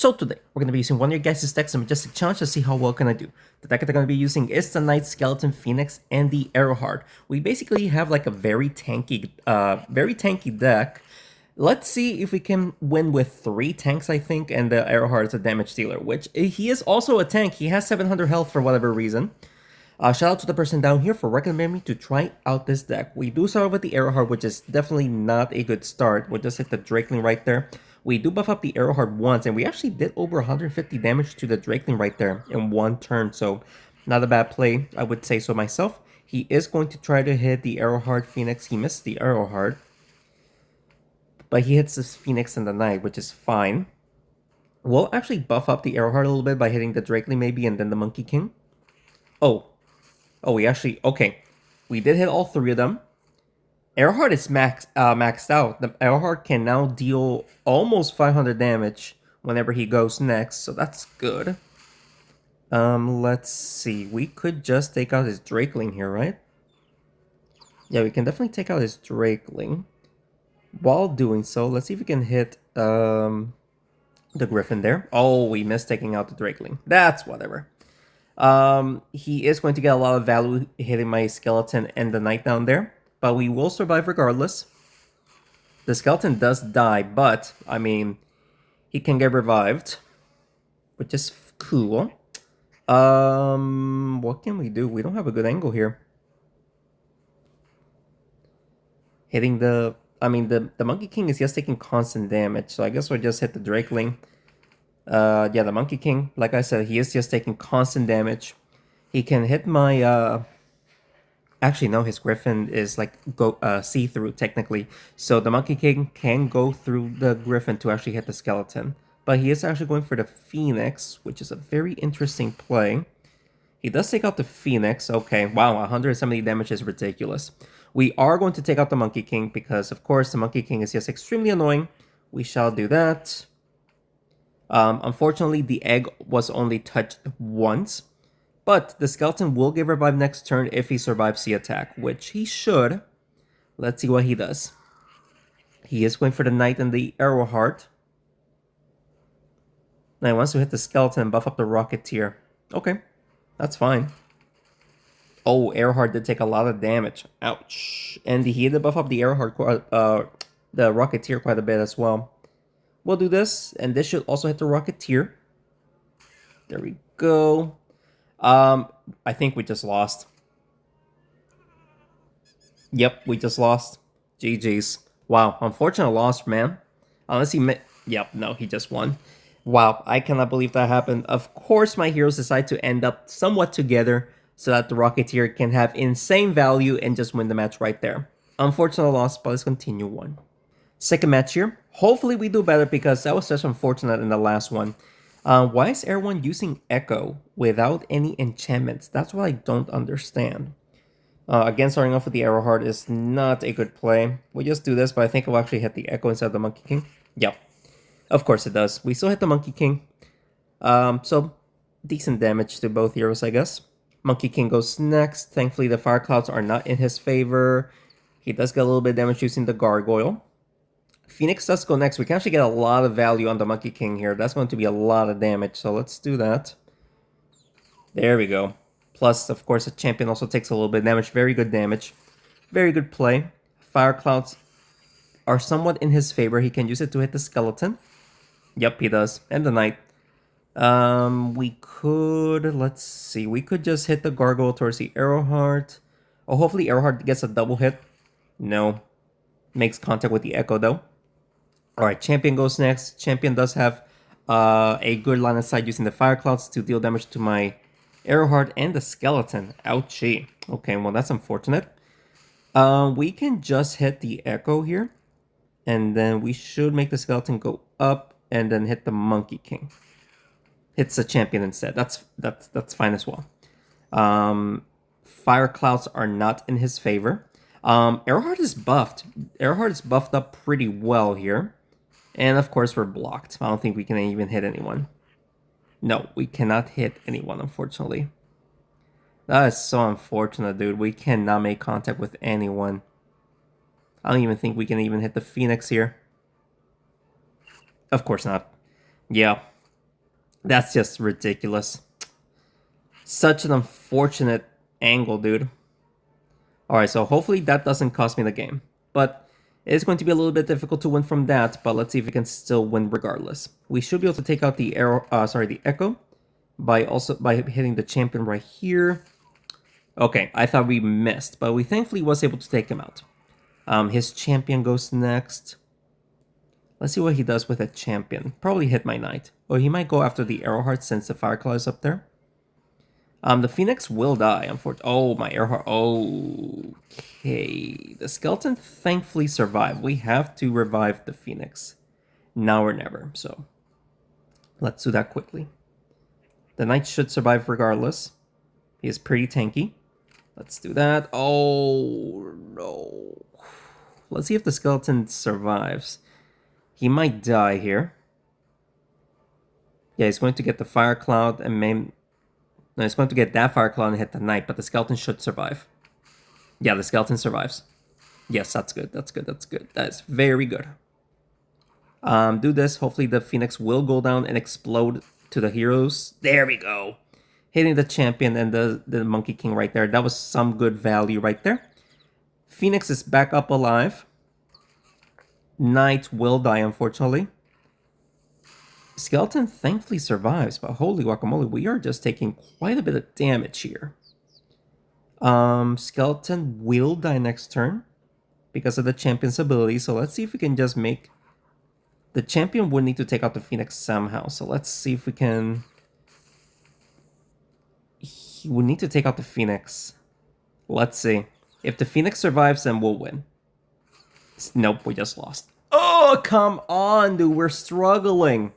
So today, we're going to be using one of your guys' decks and Majestic Challenge to see how well can I do. The deck that I'm going to be using is the Knight, Skeleton, Phoenix, and the Arrowheart. We basically have like a very tanky deck. Let's see if we can win with 3 tanks, I think, and the Arrowheart is a damage dealer, which he is also a tank. He has 700 health for whatever reason. Shout out to the person down here for recommending me to try out this deck. We do start with the Arrowheart, which is definitely not a good start. We'll just hit the Drakeling right there. We do buff up the Arrowheart once, and we actually did over 150 damage to the Drakeling right there in one turn, so not a bad play, I would say so myself. He is going to try to hit the Arrowheart Phoenix. He missed the Arrowheart, but he hits this Phoenix and the Knight, which is fine. We'll actually buff up the Arrowheart a little bit by hitting the Drakeling maybe, and then the Monkey King. Oh, we actually... Okay. We did hit all 3 of them. Arrowheart is maxed out. The Arrowheart can now deal almost 500 damage whenever he goes next, so that's good. Let's see. We could just take out his Drakeling here, right? Yeah, we can definitely take out his Drakeling. While doing so, let's see if we can hit the Griffin there. Oh, we missed taking out the Drakeling. That's whatever. He is going to get a lot of value hitting my Skeleton and the Knight down there, but we will survive regardless. The Skeleton does die, but, I mean, he can get revived, which is cool. What can we do? We don't have a good angle here. Hitting the... I mean, the Monkey King is just taking constant damage, so I guess we'll just hit the Drakeling. Yeah, the Monkey King, like I said, he is just taking constant damage. He can hit my, Actually, no, his Griffin is like see-through, technically. So the Monkey King can go through the Griffin to actually hit the Skeleton. But he is actually going for the Phoenix, which is a very interesting play. He does take out the Phoenix. Okay, wow, 170 damage is ridiculous. We are going to take out the Monkey King because, of course, the Monkey King is just extremely annoying. We shall do that. Unfortunately, the egg was only touched once, but the Skeleton will get revived next turn if he survives the attack, which he should. Let's see what he does. He is going for the Knight and the Arrowheart. Now he wants to hit the Skeleton and buff up the Rocketeer. Okay, that's fine. Oh, Arrowheart did take a lot of damage. Ouch. And he did buff up the Arrowheart, the Rocketeer quite a bit as well. We'll do this, and this should also hit the Rocketeer. There we go. I think we just lost. Yep, we just lost. GG's. Wow, unfortunate loss, man. Unless he... Yep, no, he just won. Wow, I cannot believe that happened. Of course, my heroes decide to end up somewhat together so that the Rocketeer can have insane value and just win the match right there. Unfortunate loss, but let's continue on. Second match here. Hopefully we do better because that was just unfortunate in the last one. Why is everyone using Echo without any enchantments? That's what I don't understand. Again, starting off with the Arrowheart is not a good play. We'll just do this, but I think it will actually hit the Echo instead of the Monkey King. Yep. Of course it does. We still hit the Monkey King. So, decent damage to both heroes, I guess. Monkey King goes next. Thankfully, the Fire Clouds are not in his favor. He does get a little bit of damage using the Gargoyle. Phoenix does go next. We can actually get a lot of value on the Monkey King here. That's going to be a lot of damage, so let's do that. There we go. Plus, of course, the champion also takes a little bit of damage. Very good damage. Very good play. Fire Clouds are somewhat in his favor. He can use it to hit the Skeleton. Yep, he does. And the Knight. We could... Let's see. We could just hit the Gargoyle towards the Arrowheart. Oh, hopefully Arrowheart gets a double hit. No. Makes contact with the Echo, though. Alright, Champion goes next. Champion does have a good line of sight using the Fire Clouds to deal damage to my Arrowheart and the Skeleton. Ouchie. Okay, well that's unfortunate. We can just hit the Echo here. And then we should make the Skeleton go up and then hit the Monkey King. Hits the Champion instead. That's fine as well. Fire Clouds are not in his favor. Arrowheart is buffed. Arrowheart is buffed up pretty well here. And of course we're blocked. I don't think we can even hit anyone. No, we cannot hit anyone, unfortunately. That is so unfortunate, dude. We cannot make contact with anyone. I don't even think we can even hit the Phoenix here. Of course not. Yeah. That's just ridiculous. Such an unfortunate angle, dude. Alright, so hopefully that doesn't cost me the game. But it's going to be a little bit difficult to win from that, but let's see if we can still win regardless. We should be able to take out the the echo by hitting the champion right here. Okay, I thought we missed, but we thankfully was able to take him out. His champion goes next. Let's see what he does with a champion. Probably hit my knight. Or he might go after the Arrowheart since the Fireclaw is up there. The Phoenix will die, unfortunately. Oh, my Arrowheart. Okay. The Skeleton thankfully survived. We have to revive the Phoenix. Now or never, so let's do that quickly. The Knight should survive regardless. He is pretty tanky. Let's do that. Oh, no. Let's see if the Skeleton survives. He might die here. Yeah, he's going to get the Fire Cloud and maim... No, he's going to get that Fire Cloud and hit the Knight, but the Skeleton should survive. Yeah, the Skeleton survives. Yes, that's good. That's good. That's good. That is very good. Do this. Hopefully the Phoenix will go down and explode to the heroes. There we go. Hitting the champion and the Monkey King right there. That was some good value right there. Phoenix is back up alive. Knight will die, unfortunately. Skeleton thankfully survives, but holy guacamole, we are just taking quite a bit of damage here. Skeleton will die next turn because of the champion's ability, so let's see if we can just make... The champion would need to take out the Phoenix somehow, so let's see if we can... He would need to take out the Phoenix. Let's see. If the Phoenix survives, then we'll win. Nope, we just lost. Oh, come on, dude, we're struggling.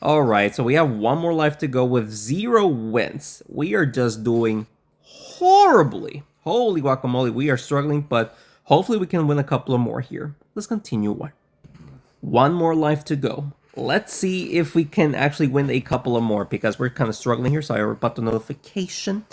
Alright, so we have one more life to go with 0 wins. We are just doing horribly. Holy guacamole, we are struggling, but hopefully we can win a couple of more here. Let's continue on. One more life to go. Let's see if we can actually win a couple of more, because we're kind of struggling here, so I rebut the notification.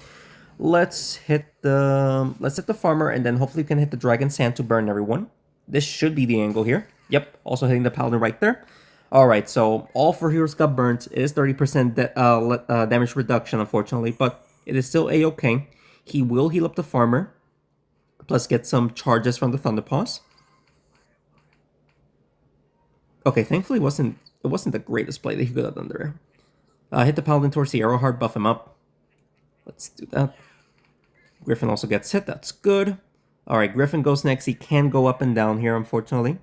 Let's hit the farmer, and then hopefully we can hit the Dragon Sand to burn everyone. This should be the angle here. Yep, also hitting the Paladin right there. Alright, so all 4 heroes got burnt. It is 30% damage reduction, unfortunately, but it is still a-okay. He will heal up the farmer, plus get some charges from the Thunderpaws. Okay, thankfully it wasn't the greatest play that he could have done there. Hit the Paladin towards the Arrowheart, buff him up. Let's do that. Griffin also gets hit, that's good. Alright, Griffin goes next. He can go up and down here, unfortunately.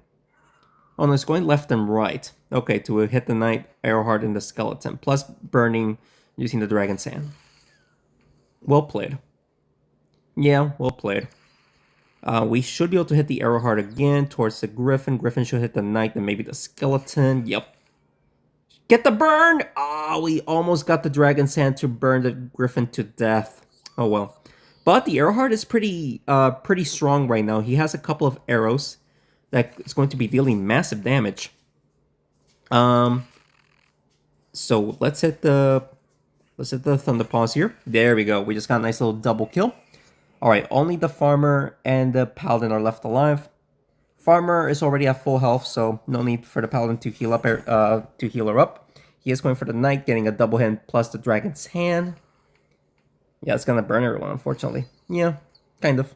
Oh no, it's going left and right. Okay, to hit the Knight, Arrowheart, and the Skeleton. Plus burning using the Dragon Sand. Well played. Yeah, well played. We should be able to hit the Arrowheart again towards the Griffin. Griffin should hit the Knight, then maybe the Skeleton. Yep. Get the burn! Ah, we almost got the Dragon Sand to burn the Griffin to death. Oh well. But the Arrowheart is pretty strong right now. He has a couple of arrows that is going to be dealing massive damage. So let's hit the Thunderpaws here. There we go. We just got a nice little double kill. Alright, only the Farmer and the Paladin are left alive. Farmer is already at full health, so no need for the Paladin to heal up her up. He is going for the Knight, getting a double hit plus the Dragon's Hand. Yeah, it's gonna burn everyone, unfortunately. Yeah, kind of.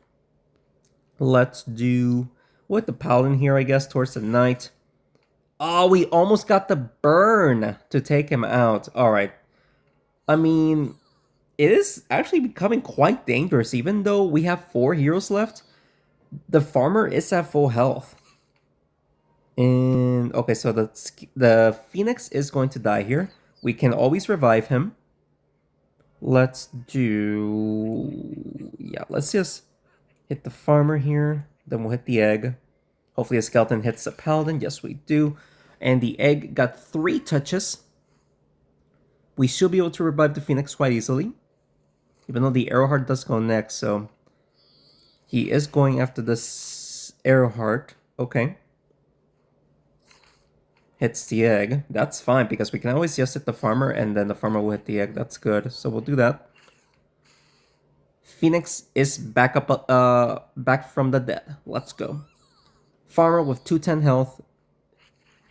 Let's do with the Paladin here, I guess, towards the Knight. Oh, we almost got the burn to take him out. Alright. I mean, it is actually becoming quite dangerous, even though we have 4 heroes left. The Farmer is at full health. And, okay, so the Phoenix is going to die here. We can always revive him. Let's do... Yeah, let's just hit the Farmer here. Then we'll hit the Egg. Hopefully a Skeleton hits the Paladin. Yes, we do. And the Egg got 3 touches. We should be able to revive the Phoenix quite easily. Even though the Arrowheart does go next, so... He is going after this Arrowheart. Okay. Hits the Egg. That's fine, because we can always just hit the Farmer, and then the Farmer will hit the Egg. That's good. So we'll do that. Phoenix is back from the dead. Let's go. Farmer with 210 health.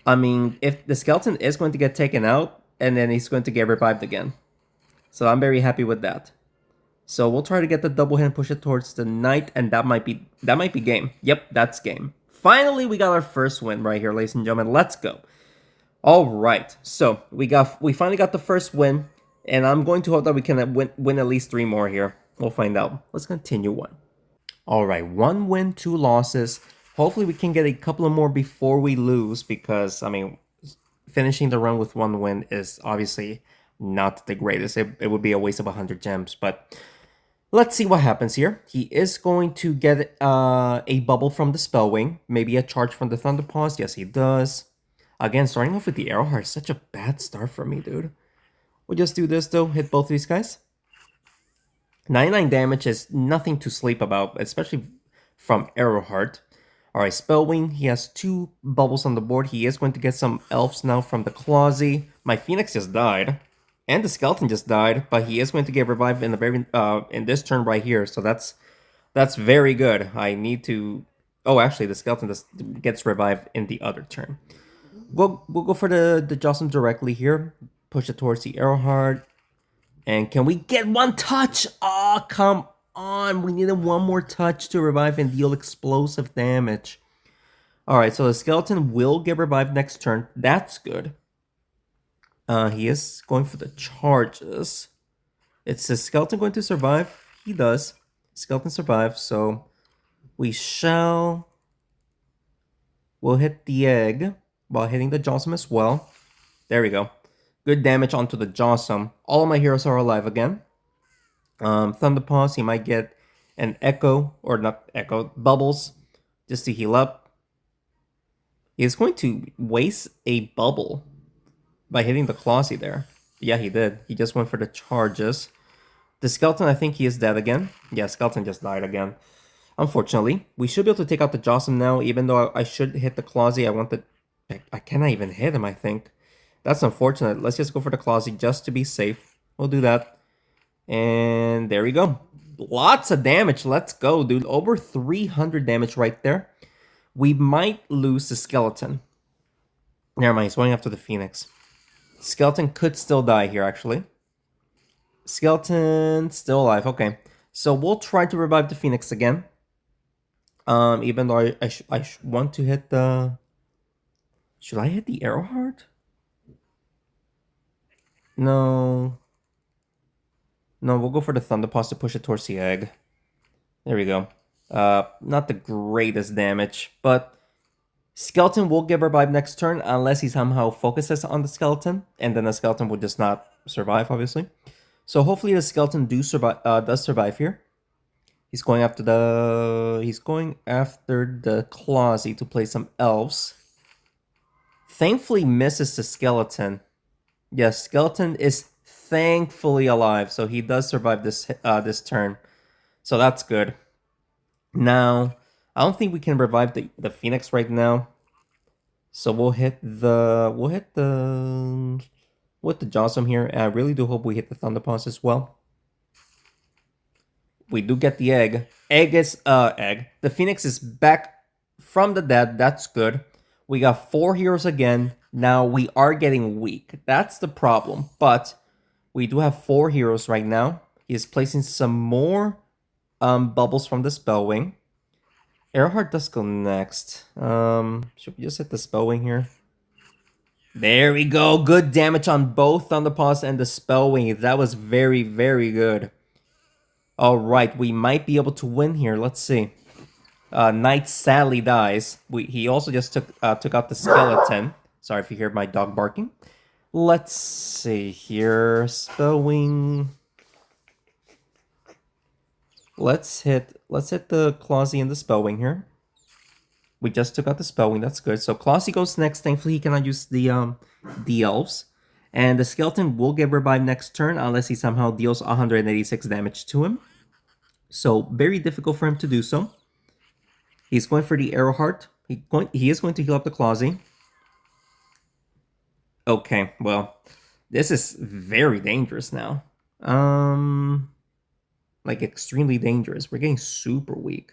I mean, if the Skeleton is going to get taken out, and then he's going to get revived again. So I'm very happy with that. So we'll try to get the double hit and push it towards the knight, and that might be game. Yep, that's game. Finally, we got our first win right here, ladies and gentlemen. Let's go. All right, so we finally got the first win, and I'm going to hope that we can win at least 3 more here. We'll find out. Let's continue one. All right, 1 win, 2 losses. Hopefully, we can get a couple of more before we lose, because I mean, finishing the run with 1 win is obviously not the greatest. It would be a waste of 100 gems, but let's see what happens here. He is going to get a bubble from the Spellwing, maybe a charge from the Thunderpaws. Yes, he does. Again, starting off with the Arrowheart is such a bad start for me, dude. We'll just do this, though. Hit both of these guys. 99 damage is nothing to sleep about, especially from Arrowheart. Alright, Spellwing, he has 2 bubbles on the board. He is going to get some elves now from the Clawsy. My Phoenix just died. And the Skeleton just died, but he is going to get revived in the very in this turn right here. So that's very good. I need to... Oh, actually, the Skeleton just gets revived in the other turn. We'll go for the Jocelyn directly here. Push it towards the Arrowheart. And can we get 1 touch? Oh, come on. We needed 1 more touch to revive and deal explosive damage. Alright, so the Skeleton will get revived next turn. That's good. He is going for the charges. It's the Skeleton going to survive? He does. Skeleton survives, so we shall... We'll hit the egg while hitting the Jawsome as well. There we go. Good damage onto the Jawsome. All of my heroes are alive again. Thunderpaws, he might get an Echo, or not Echo, Bubbles, just to heal up. He's going to waste a bubble by hitting the Clawsy there. Yeah, he did. He just went for the charges. The Skeleton, I think he is dead again. Yeah, Skeleton just died again. Unfortunately, we should be able to take out the Jawsome now, even though I should hit the Clawsy. I cannot even hit him, I think. That's unfortunate. Let's just go for the Clawsy just to be safe. We'll do that. And there we go. Lots of damage. Let's go, dude. Over 300 damage right there. We might lose the Skeleton. Never mind, he's going after the Phoenix. Skeleton could still die here, actually. Skeleton still alive. Okay. So we'll try to revive the Phoenix again. Even though I want to hit the... Should I hit the Arrowheart? No. No, we'll go for the Thunderpaws to push it towards the egg. There we go. Not the greatest damage, but Skeleton will get revived next turn unless he somehow focuses on the Skeleton, and then the Skeleton will just not survive, obviously. So hopefully the Skeleton does survive here. He's going after the Clawsy to play some elves. Thankfully misses the Skeleton. Yes, Skeleton is thankfully alive, so he does survive this turn. So that's good. Now, I don't think we can revive the Phoenix right now. So we'll hit the Jawsome here. And I really do hope we hit the Thunderpaws as well. We do get the egg. The Phoenix is back from the dead. That's good. We got 4 heroes again. Now we are getting weak. That's the problem. But we do have 4 heroes right now. He is placing some more bubbles from the Spellwing. Arrowheart does go next. Should we just hit the Spellwing here? There we go. Good damage on both Thunderpaws and the Spellwing. That was very, very good. Alright, we might be able to win here. Let's see. Knight sadly dies. He also just took out the Skeleton. Sorry if you hear my dog barking. Let's see here. Spellwing. Let's hit the Clawsy and the Spellwing here. We just took out the Spellwing. That's good. So Clawsy goes next. Thankfully, he cannot use the elves. And the Skeleton will get revived next turn unless he somehow deals 186 damage to him. So very difficult for him to do so. He's going for the Arrowheart. He is going to heal up the Clawsy. Okay, well, this is very dangerous now. Like extremely dangerous. We're getting super weak.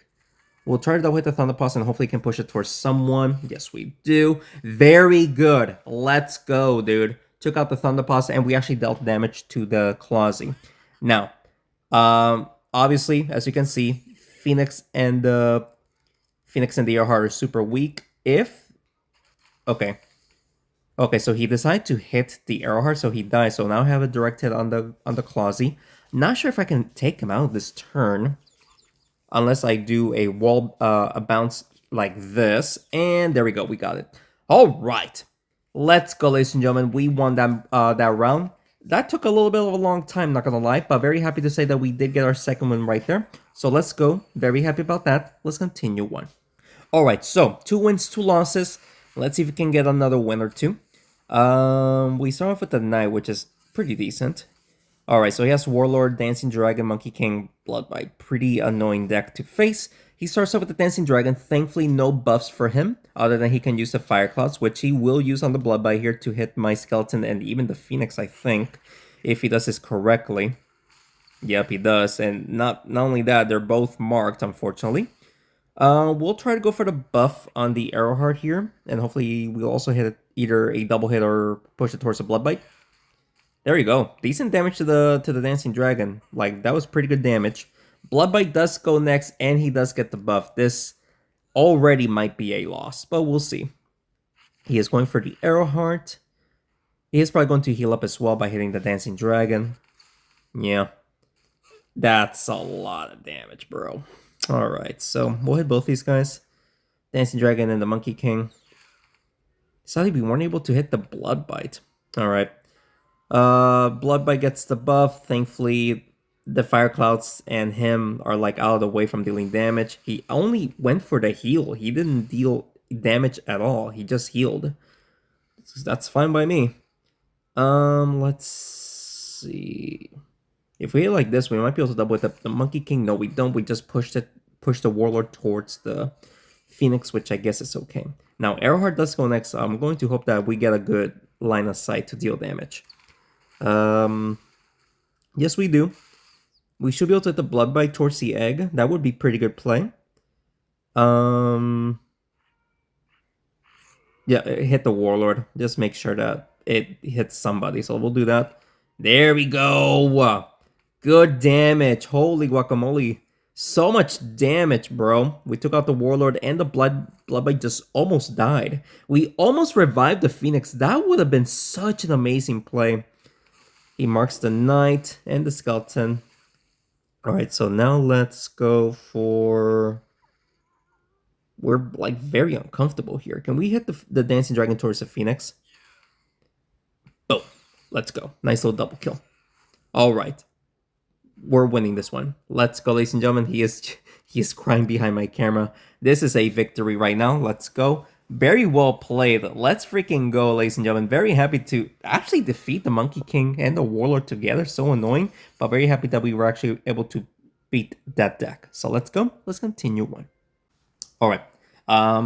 We'll try to hit the Thunderpaws and hopefully can push it towards someone. Yes, we do. Very good. Let's go, dude. took out the Thunder Paws, and we actually dealt damage to the Clawsy. Now, obviously, as you can see, Phoenix and the Earhart are super weak. If okay, okay, so he decided to hit the Arrowheart, so he dies. So now I have a direct hit on the Clawsy. Not sure if I can take him out this turn, unless I do a a bounce like this. And there we go, we got it. All right, let's go, ladies and gentlemen. We won that round. That took a little bit of a long time, not gonna lie, but very happy to say that we did get our second win right there. So let's go. Very happy about that. Let's continue one. All right, so 2 wins, 2 losses. Let's see if we can get another win or two. We start off with the Knight, which is pretty decent. All right, so he has Warlord, Dancing Dragon, Monkey King, Bloodbite. Pretty annoying deck to face. He starts off with the Dancing Dragon. Thankfully, no buffs for him, other than he can use the Fire Clouds, which he will use on the Bloodbite here to hit my Skeleton and even the Phoenix, I think, if he does this correctly. Yep, he does. And not only that, they're both marked, unfortunately. We'll try to go for the buff on the Arrowheart here, and hopefully we'll also hit either a double hit or push it towards a Bloodbite. There you go. Decent damage to the Dancing Dragon. Like, that was pretty good damage. Bloodbite does go next, and he does get the buff. This already might be a loss, but we'll see. He is going for the Arrowheart. He is probably going to heal up as well by hitting the Dancing Dragon. Yeah. That's a lot of damage, bro. Alright, so we'll hit both these guys. Dancing Dragon and the Monkey King. Sadly, we weren't able to hit the Bloodbite. Alright. Bloodbite gets the buff. Thankfully, the Fire Clouds and him are like out of the way from dealing damage. He only went for the heal. He didn't deal damage at all. He just healed. That's fine by me. Let's see. If we hit like this, we might be able to double with the Monkey King. No, we don't. We just pushed the Warlord towards the Phoenix, which I guess is okay. Now, Arrowheart does go next. So I'm going to hope that we get a good line of sight to deal damage. Yes, we do. We should be able to hit the Bloodbite towards the egg. That would be pretty good play. Yeah, hit the Warlord. Just make sure that it hits somebody. So we'll do that. There we go. Good damage. Holy guacamole. So much damage, bro. We took out the Warlord and the Bloodbite just almost died. We almost revived the Phoenix. That would have been such an amazing play. He marks the Knight and the Skeleton. Alright, so now let's go for... We're like very uncomfortable here. Can we hit the Dancing Dragon towards the Phoenix? Boom. Let's go. Nice little double kill. Alright. We're winning this one. Let's go, ladies and gentlemen. He is crying behind my camera. This is a victory right now. Let's go. Very well played. Let's freaking go, ladies and gentlemen. Very happy to actually defeat the Monkey King and the Warlord together. So annoying, but very happy that we were actually able to beat that deck. So let's go. Let's continue one. All right.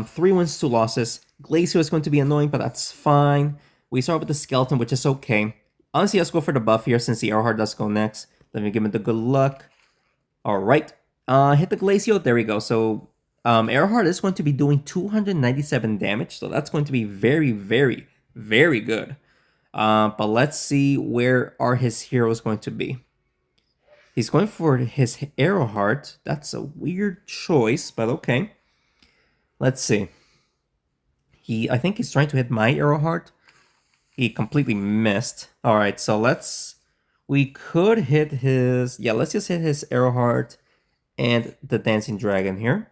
3 wins, 2 losses. Glacier is going to be annoying, but that's fine. We start with the Skeleton, which is okay. Honestly, let's go for the buff here since the Arrowheart does go next. Let me give it the good luck. All right. Hit the Glacio. There we go. So Arrowheart is going to be doing 297 damage. So that's going to be very, very, very good. But let's see where are his heroes going to be. He's going for his Arrowheart. That's a weird choice, but okay. Let's see. I think he's trying to hit my Arrowheart. He completely missed. All right, so we could hit his... Yeah, let's just hit his Arrowheart and the Dancing Dragon here.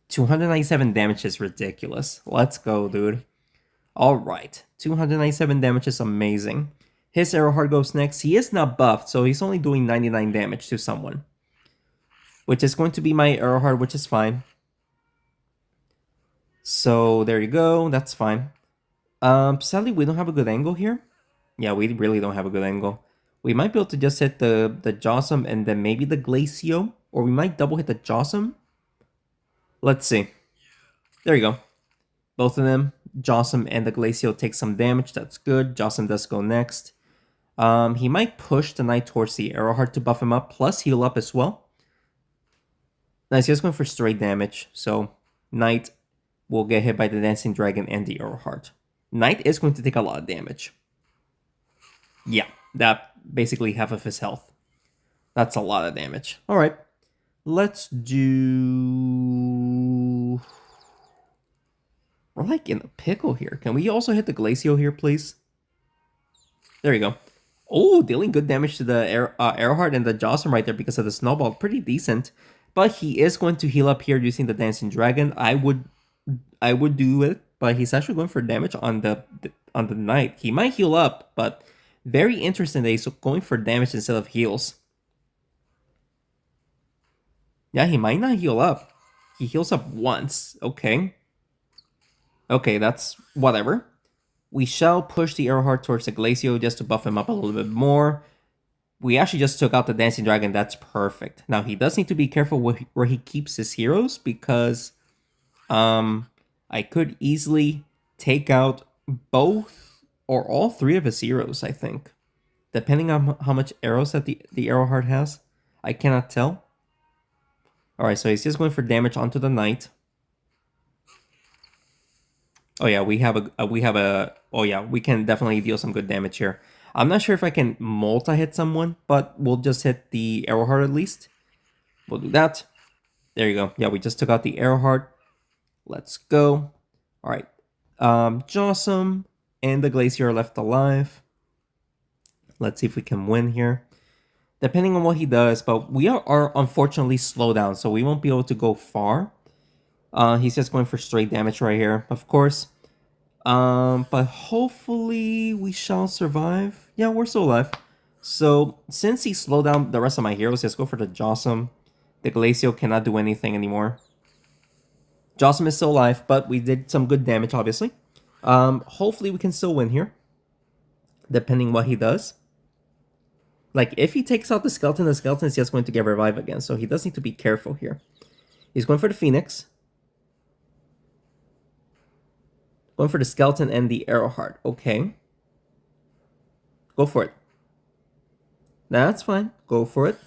297 damage is ridiculous. Let's go, dude. All right. 297 damage is amazing. His Arrowheart goes next. He is not buffed, so he's only doing 99 damage to someone. Which is going to be my Arrowheart, which is fine. So, there you go. That's fine. Sadly, we don't have a good angle here. Yeah, we really don't have a good angle. We might be able to just hit the Jawsome and then maybe the Glacio. Or we might double hit the Jawsome. Let's see. There you go. Both of them, Jawsome and the Glacio, take some damage. That's good. Jawsome does go next. He might push the Knight towards the Arrowheart to buff him up, plus heal up as well. Nice, he's going for straight damage. So, Knight will get hit by the Dancing Dragon and the Arrowheart. Knight is going to take a lot of damage. Yeah, that basically half of his health. That's a lot of damage. All right, let's do... We're like in a pickle here. Can we also hit the Glacio here, please? There you go. Oh, dealing good damage to the Arrowheart and the Jocelyn right there because of the Snowball. Pretty decent. But he is going to heal up here using the Dancing Dragon. I would do it, but he's actually going for damage on the Knight. He might heal up, but very interesting that he's going for damage instead of heals. Yeah, he might not heal up. He heals up once. Okay. Okay, that's whatever. We shall push the Arrowheart towards the Glacio just to buff him up a little bit more. We actually just took out the Dancing Dragon. That's perfect. Now, he does need to be careful where he keeps his heroes because I could easily take out both or all three of his heroes, I think. Depending on how much arrows that the Arrowheart has. I cannot tell. Alright, so he's just going for damage onto the Knight. Oh yeah, we have a oh yeah, we can definitely deal some good damage here. I'm not sure if I can multi-hit someone, but we'll just hit the Arrowheart at least. We'll do that. There you go. Yeah, we just took out the Arrowheart. Let's go. Alright. Jossum and the Glacier are left alive. Let's see if we can win here. Depending on what he does, but we are unfortunately slowed down, so we won't be able to go far. He's just going for straight damage right here, of course. But hopefully we shall survive. Yeah, we're still alive. So, since he slowed down the rest of my heroes, let's go for the Jossum. The Glacio cannot do anything anymore. Jossum is still alive, but we did some good damage, obviously. Hopefully we can still win here. Depending what he does. Like, if he takes out the skeleton is just going to get revived again. So he does need to be careful here. He's going for the Phoenix. Going for the skeleton and the Arrowheart. Okay. Go for it. That's fine. Go for it.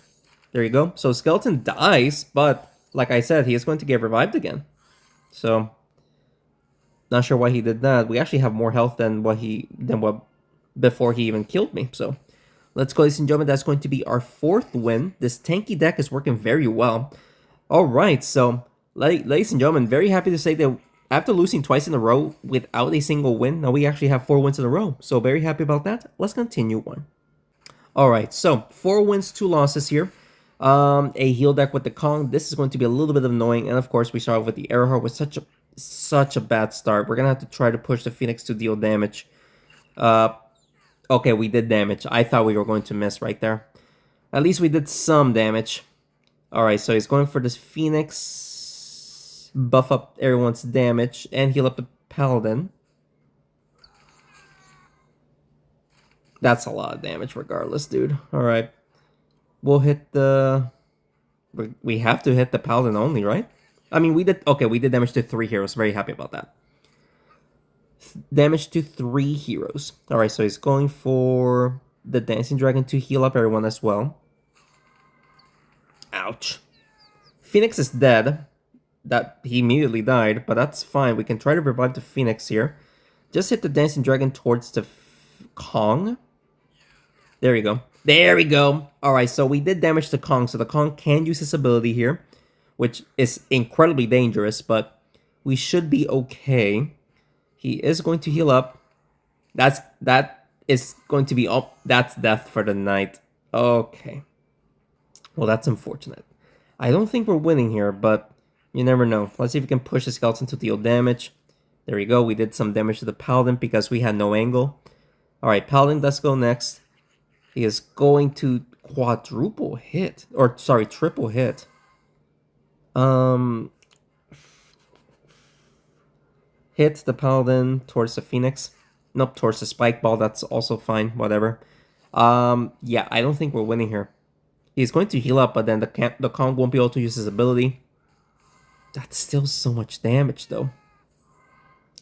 There you go. So skeleton dies, but like I said, he is going to get revived again. So not sure why he did that. We actually have more health than what before he even killed me. So let's go, ladies and gentlemen. That's going to be our 4th win. This tanky deck is working very well. All right, so ladies and gentlemen, very happy to say that after losing twice in a row without a single win, now we actually have 4 wins in a row. So very happy about that. Let's continue on. All right, so 4 wins, 2 losses here. A heal deck with the Kong. This is going to be a little bit annoying, and of course we start off with the Arrowheart with such a bad start. We're gonna have to try to push the Phoenix to deal damage. Okay, we did damage. I thought we were going to miss right there. At least we did some damage. Alright, so he's going for this Phoenix. Buff up everyone's damage and heal up the Paladin. That's a lot of damage regardless, dude. Alright. We'll hit the... We have to hit the Paladin only, right? I mean, we did... Okay, we did damage to 3 heroes. Very happy about that. Damage to 3 heroes. Alright, so he's going for the Dancing Dragon to heal up everyone as well. Ouch. Phoenix is dead. That he immediately died, but that's fine. We can try to revive the Phoenix here. Just hit the Dancing Dragon towards the Kong. There we go. There we go. Alright, so we did damage to Kong, so the Kong can use his ability here, which is incredibly dangerous, but we should be okay. He is going to heal up. That is going to be up. That's death for the Knight. Okay. Well, that's unfortunate. I don't think we're winning here, but you never know. Let's see if we can push the skeleton to deal damage. There we go. We did some damage to the Paladin because we had no angle. Alright, Paladin, let's go next. He is going to quadruple hit. Or, sorry, triple hit. Hit the Paladin towards the Phoenix. Nope, towards the Spike Ball. That's also fine. Whatever. Yeah, I don't think we're winning here. He's going to heal up, but then the Kong won't be able to use his ability. That's still so much damage, though.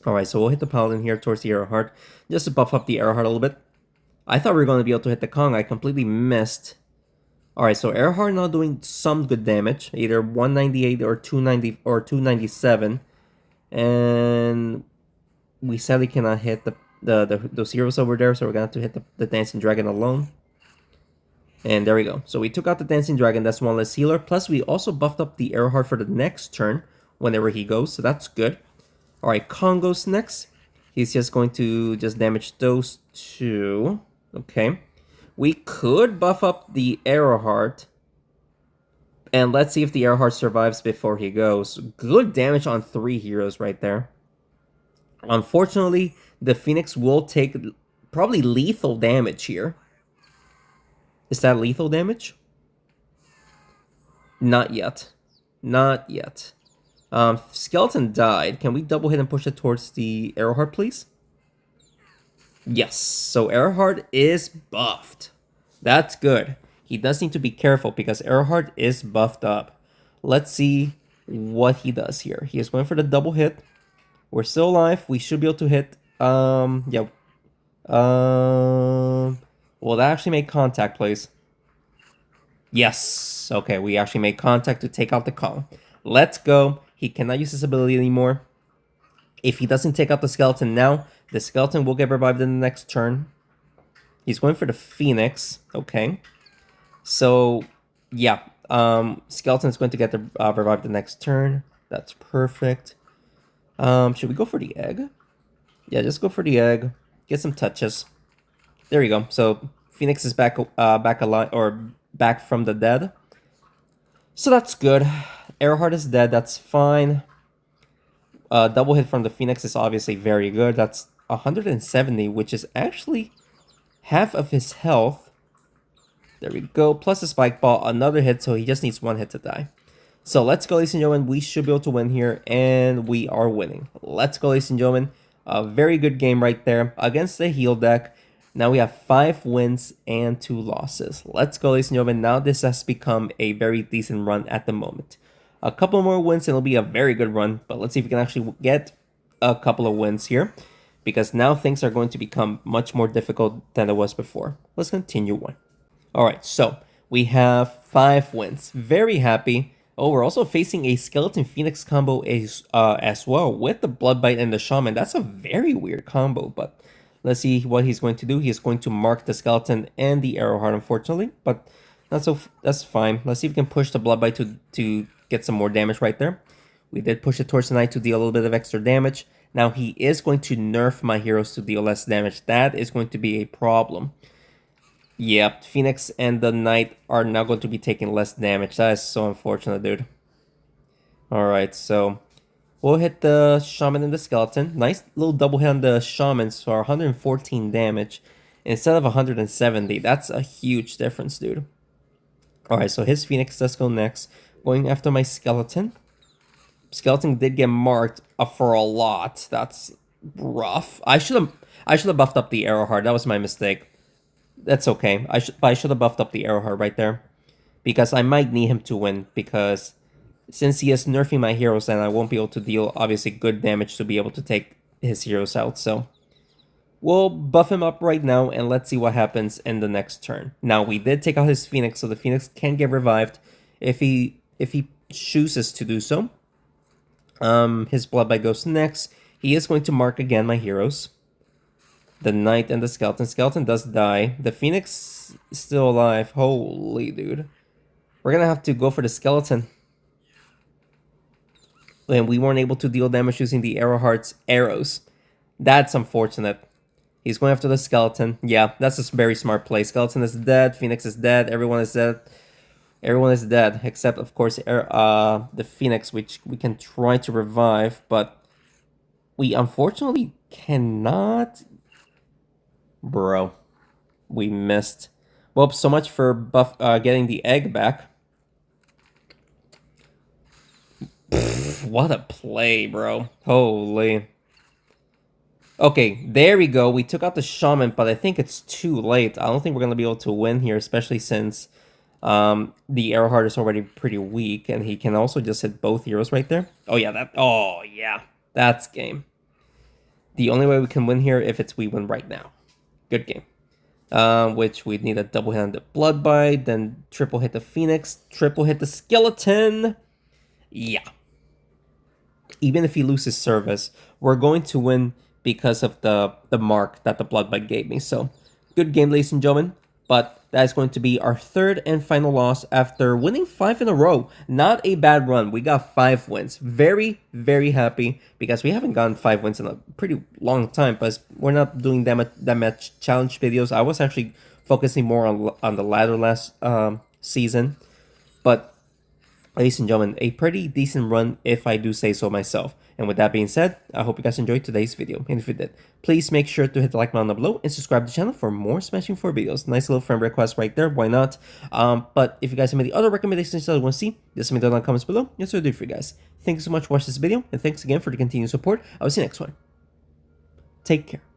Alright, so we'll hit the Paladin here towards the Arrowheart. Just to buff up the Arrowheart a little bit. I thought we were going to be able to hit the Kong. I completely missed. Alright, so Arrowheart now doing some good damage. Either 198 or 290 or 297. And we sadly cannot hit those heroes over there, so we're gonna have to hit the Dancing Dragon alone. And there we go. So we took out the Dancing Dragon, that's one less healer. Plus we also buffed up the Arrowheart for the next turn whenever he goes, so that's good. Alright, Kong goes next. He's just going to just damage those two. Okay. We could buff up the Arrowheart. And let's see if the Arrowheart survives before he goes. Good damage on 3 heroes right there. Unfortunately, the Phoenix will take probably lethal damage here. Is that lethal damage? Not yet. Not yet. Skeleton died. Can we double hit and push it towards the Arrowheart, please? Yes. So Arrowheart is buffed. That's good. He does need to be careful because Arrowheart is buffed up. Let's see what he does here. He is going for the double hit. We're still alive. We should be able to hit. Yeah. Well, that actually made contact, please. Yes. Okay, we actually made contact to take out the Kong. Let's go. He cannot use his ability anymore. If he doesn't take out the skeleton now, the skeleton will get revived in the next turn. He's going for the Phoenix. Okay. So, yeah. Skeleton's going to get revived the next turn. That's perfect. Should we go for the egg? Yeah, just go for the egg. Get some touches. There you go. So, Phoenix is back alive, or back from the dead. So that's good. Arrowheart is dead. That's fine. Double hit from the Phoenix is obviously very good. That's 170, which is actually half of his health. There we go. Plus a spike ball, another hit, so he just needs 1 hit to die. So let's go, ladies and gentlemen. We should be able to win here, and we are winning. Let's go, ladies and gentlemen. A very good game right there against the heal deck. Now we have 5 wins and 2 losses. Let's go, ladies and gentlemen. Now this has become a very decent run at the moment. A couple more wins and it'll be a very good run, but let's see if we can actually get a couple of wins here, because now things are going to become much more difficult than it was before. Let's continue on. Alright, so we have 5 wins. Very happy. Oh, we're also facing a Skeleton Phoenix combo as well with the Blood Bite and the Shaman. That's a very weird combo, but let's see what he's going to do. He's going to mark the Skeleton and the Arrowheart, unfortunately, but that's fine. Let's see if we can push the Blood Bite to get some more damage right there. We did push it towards the Knight to deal a little bit of extra damage. Now he is going to nerf my heroes to deal less damage. That is going to be a problem. Yep, Phoenix and the Knight are now going to be taking less damage. That is so unfortunate, dude. Alright, so we'll hit the Shaman and the Skeleton. Nice little double hit on the Shamans for 114 damage instead of 170. That's a huge difference, dude. Alright, so his Phoenix does go next. Going after my Skeleton. Skeleton did get marked for a lot. That's rough. I should have buffed up the Arrowheart. That was my mistake. That's okay. I should have buffed up the Arrowheart right there, because I might need him to win, because since he is nerfing my heroes, then I won't be able to deal obviously good damage to be able to take his heroes out. So we'll buff him up right now, and let's see what happens in the next turn. Now we did take out his Phoenix, so the Phoenix can get revived if he chooses to do so. His Blood Bite goes next. He is going to mark again my heroes. The Knight and the Skeleton. Skeleton does die. The Phoenix is still alive. Holy dude. We're gonna have to go for the Skeleton. And we weren't able to deal damage using the Arrowheart's arrows. That's unfortunate. He's going after the Skeleton. Yeah, that's a very smart play. Skeleton is dead. Phoenix is dead. Everyone is dead. Everyone is dead, except, of course, the Phoenix, which we can try to revive, but we unfortunately cannot. Bro, we missed. Well, so much for getting the egg back. Pfft, what a play, bro. Holy. Okay, there we go. We took out the Shaman, but I think it's too late. I don't think we're going to be able to win here, especially since the Arrowheart is already pretty weak, and he can also just hit both heroes right there. Oh yeah, that's game. The only way we can win here if we win right now. Good game. Which we'd need a double hit on the Blood Bite, then triple hit the Phoenix, triple hit the Skeleton. Yeah. Even if he loses service, we're going to win because of the mark that the blood bite gave me. So good game, ladies and gentlemen. But that is going to be our third and final loss after winning 5 in a row. Not a bad run. We got 5 wins. Very, very happy because we haven't gotten 5 wins in a pretty long time. But we're not doing that much challenge videos. I was actually focusing more on the ladder last season. But ladies and gentlemen, a pretty decent run if I do say so myself. And with that being said, I hope you guys enjoyed today's video. And if you did, please make sure to hit the like button down below and subscribe to the channel for more Smashing 4 videos. Nice little friend request right there, why not? But if you guys have any other recommendations that you want to see, just let me know in the comments below. Yes, I'll do it for you guys. Thank you so much for watching this video, and thanks again for the continued support. I will see you next one. Take care.